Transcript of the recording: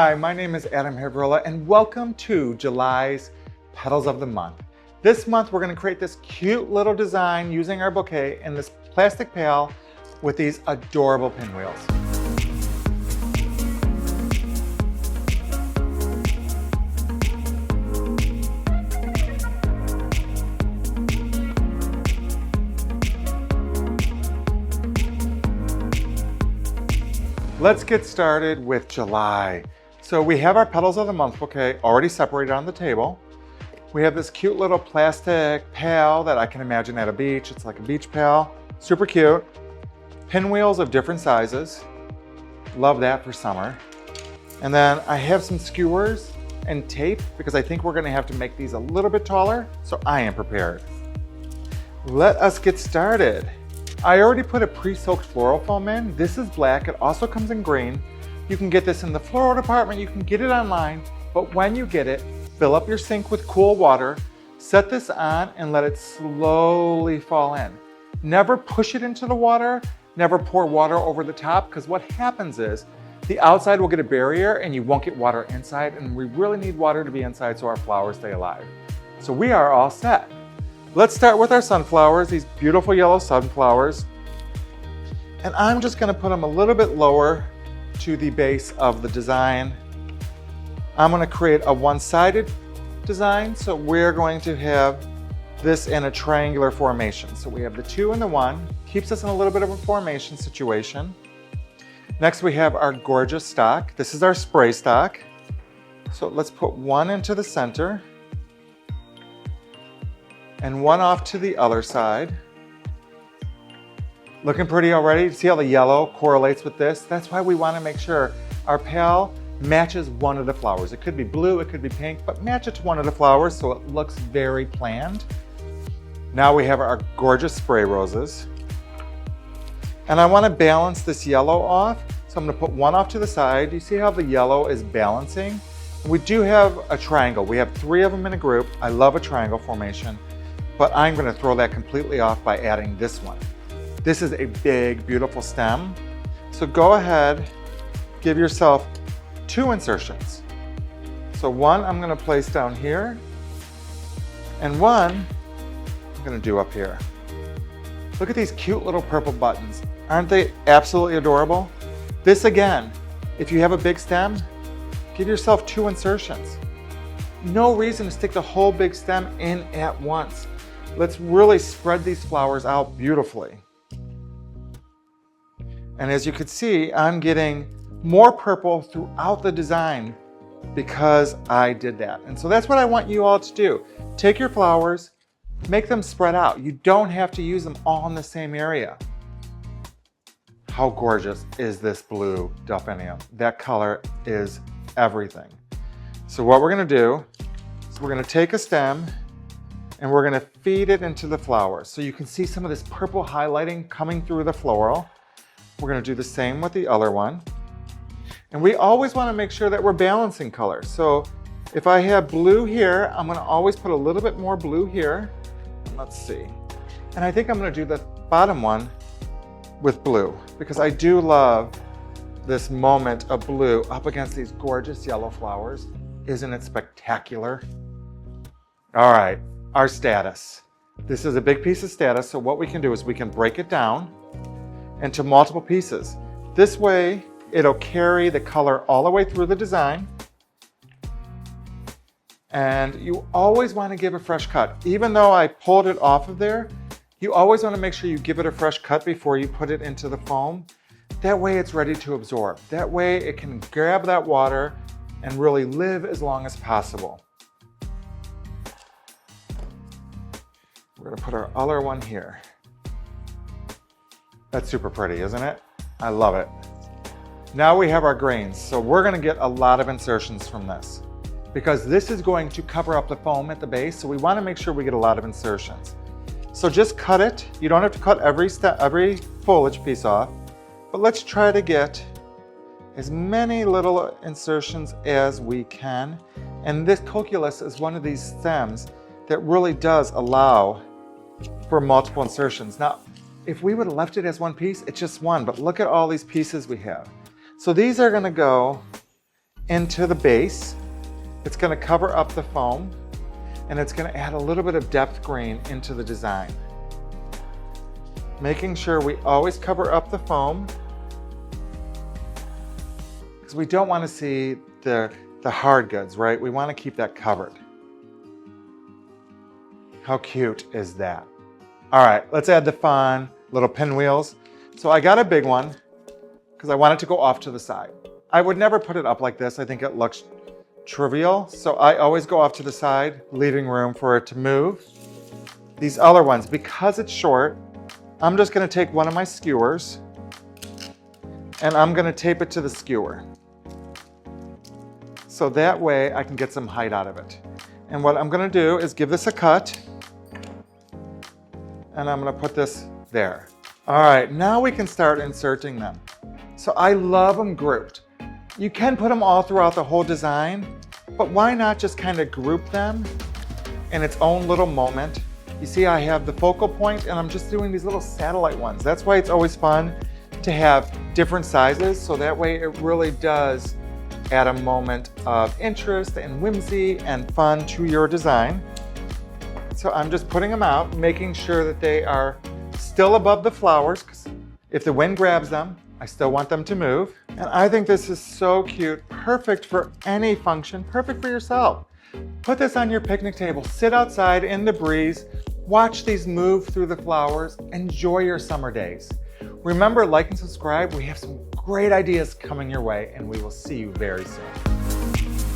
Hi, my name is Adam Havrilla and welcome to July's Petals of the Month. This month we're going to create this cute little design using our bouquet in this plastic pail with these adorable pinwheels. Let's get started with July. So we have our Petals of the Month bouquet already separated on the table. We have this cute little plastic pail that I can imagine at a beach. It's like a beach pail, super cute. Pinwheels of different sizes. Love that for summer. And then I have some skewers and tape because I think we're gonna have to make these a little bit taller, so I am prepared. Let us get started. I already put a pre-soaked floral foam in. This is black, it also comes in green. You can get this in the floral department, you can get it online, but when you get it, fill up your sink with cool water, set this on and let it slowly fall in. Never push it into the water, never pour water over the top, because what happens is the outside will get a barrier and you won't get water inside, and we really need water to be inside so our flowers stay alive. So we are all set. Let's start with our sunflowers, these beautiful yellow sunflowers. And I'm just gonna put them a little bit lower to the base of the design. I'm gonna create a one-sided design, so we're going to have this in a triangular formation. So we have the 2 and the 1, keeps us in a little bit of a formation situation. Next we have our gorgeous stock. This is our spray stock. So let's put 1 into the center and 1 off to the other side. Looking pretty already. See how the yellow correlates with this? That's why we want to make sure our pail matches one of the flowers. It could be blue, it could be pink, but match it to one of the flowers so it looks very planned. Now we have our gorgeous spray roses. And I want to balance this yellow off, so I'm going to put 1 off to the side. You see how the yellow is balancing? We do have a triangle. We have 3 of them in a group. I love a triangle formation, but I'm going to throw that completely off by adding this one. This is a big, beautiful stem. So go ahead, give yourself 2 insertions. So 1 I'm going to place down here, and 1 I'm going to do up here. Look at these cute little purple buttons. Aren't they absolutely adorable? This again, if you have a big stem, give yourself 2 insertions. No reason to stick the whole big stem in at once. Let's really spread these flowers out beautifully. And as you can see, I'm getting more purple throughout the design because I did that. And so that's what I want you all to do. Take your flowers, make them spread out. You don't have to use them all in the same area. How gorgeous is this blue delphinium? That color is everything. So what we're gonna do is we're gonna take a stem and we're gonna feed it into the flower. So you can see some of this purple highlighting coming through the floral. We're gonna do the same with the other one. And we always wanna make sure that we're balancing colors. So if I have blue here, I'm gonna always put a little bit more blue here. Let's see. And I think I'm gonna do the bottom one with blue because I do love this moment of blue up against these gorgeous yellow flowers. Isn't it spectacular? All right, our status. This is a big piece of status, so what we can do is we can break it down into multiple pieces. This way, it'll carry the color all the way through the design. And you always want to give a fresh cut. Even though I pulled it off of there, you always want to make sure you give it a fresh cut before you put it into the foam. That way it's ready to absorb. That way it can grab that water and really live as long as possible. We're going to put our other one here. That's super pretty, isn't it? I love it. Now we have our grains. So we're going to get a lot of insertions from this because this is going to cover up the foam at the base. So we want to make sure we get a lot of insertions. So just cut it. You don't have to cut every foliage piece off, but let's try to get as many little insertions as we can. And this colculus is one of these stems that really does allow for multiple insertions. Now, if we would have left it as one piece, it's just one, but look at all these pieces we have. So these are gonna go into the base. It's going to cover up the foam, and it's going to add a little bit of depth green into the design. Making sure we always cover up the foam, because we don't want to see the hard goods, right? We want to keep that covered. How cute is that? All right, let's add the fun little pinwheels. So I got a big one because I want it to go off to the side. I would never put it up like this. I think it looks trivial. So I always go off to the side, leaving room for it to move. These other ones, because it's short, I'm just going to take one of my skewers and I'm going to tape it to the skewer. So that way I can get some height out of it. And what I'm going to do is give this a cut. And I'm going to put this there. All right, now we can start inserting them. So I love them grouped. You can put them all throughout the whole design, but why not just kind of group them in its own little moment? You see, I have the focal point and I'm just doing these little satellite ones. That's why it's always fun to have different sizes, so that way it really does add a moment of interest and whimsy and fun to your design. So I'm just putting them out, making sure that they are still above the flowers, because if the wind grabs them, I still want them to move. And I think this is so cute, perfect for any function, perfect for yourself. Put this on your picnic table, sit outside in the breeze, watch these move through the flowers, enjoy your summer days. Remember, like and subscribe. We have some great ideas coming your way, and we will see you very soon.